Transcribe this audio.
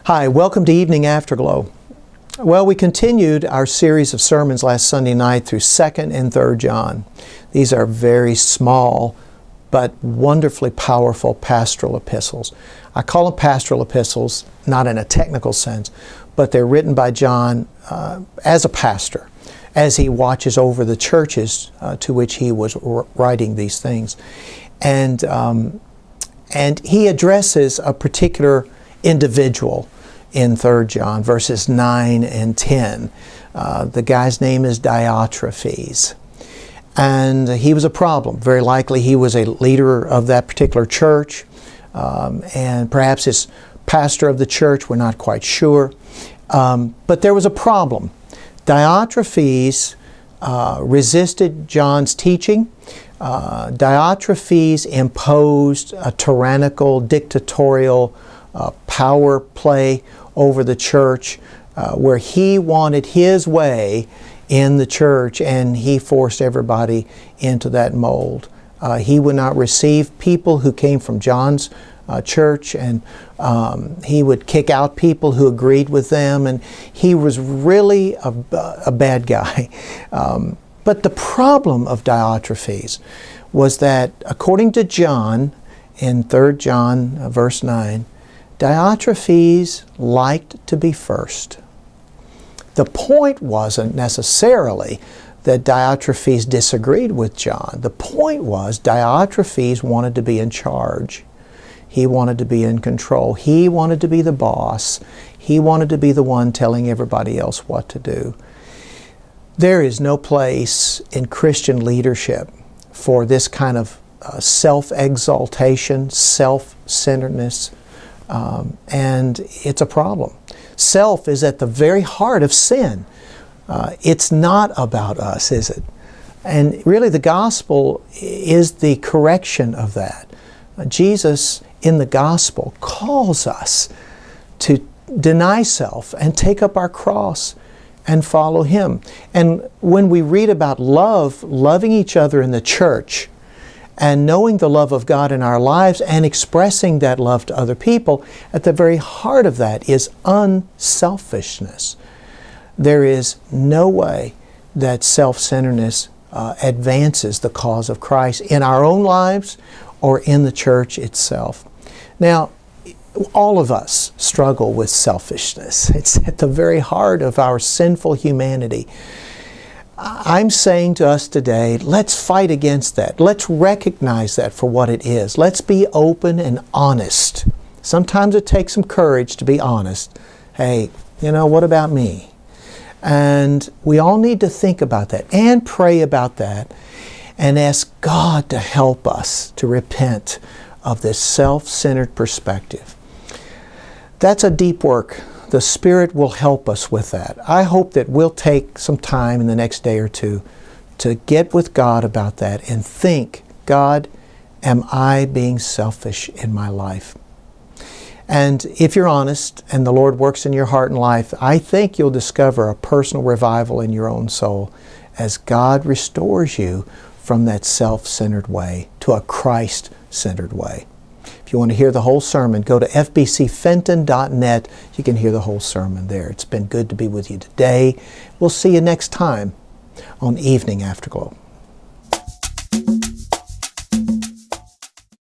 Hi, welcome to Evening Afterglow. Well, we continued our series of sermons last Sunday night through 2nd and 3rd John. These are very small but wonderfully powerful pastoral epistles. I call them pastoral epistles, not in a technical sense, but they're written by John as a pastor, as he watches over the churches to which he was writing these things. And he addresses a particular individual in 3rd John, verses 9 and 10. The guy's name is Diotrephes. And he was a problem. Very likely he was a leader of that particular church, and perhaps his pastor of the church, we're not quite sure. But there was a problem. Diotrephes resisted John's teaching. Diotrephes imposed a tyrannical, dictatorial power play over the church, where he wanted his way in the church, and he forced everybody into that mold. He would not receive people who came from John's church, and he would kick out people who agreed with them, and he was really a bad guy. But the problem of Diotrephes was that, according to John, in 3rd John verse 9, Diotrephes liked to be first. The point wasn't necessarily that Diotrephes disagreed with John. The point was Diotrephes wanted to be in charge. He wanted to be in control. He wanted to be the boss. He wanted to be the one telling everybody else what to do. There is no place in Christian leadership for this kind of self-exaltation, self-centeredness, and it's a problem. Self is at the very heart of sin. It's not about us, is it? And really the gospel is the correction of that. Jesus in the gospel calls us to deny self and take up our cross and follow Him. And when we read about love, loving each other in the church, and knowing the love of God in our lives and expressing that love to other people, at the very heart of that is unselfishness. There is no way that self-centeredness advances the cause of Christ in our own lives or in the church itself. Now, all of us struggle with selfishness. It's at the very heart of our sinful humanity. I'm saying to us today, let's fight against that. Let's recognize that for what it is. Let's be open and honest. Sometimes it takes some courage to be honest. Hey, what about me? And we all need to think about that and pray about that and ask God to help us to repent of this self-centered perspective. That's a deep work. The Spirit will help us with that. I hope that we'll take some time in the next day or two to get with God about that and think, God, am I being selfish in my life? And if you're honest and the Lord works in your heart and life, I think you'll discover a personal revival in your own soul as God restores you from that self-centered way to a Christ-centered way. If you want to hear the whole sermon, go to fbcfenton.net. You can hear the whole sermon there. It's been good to be with you today. We'll see you next time on Evening Afterglow.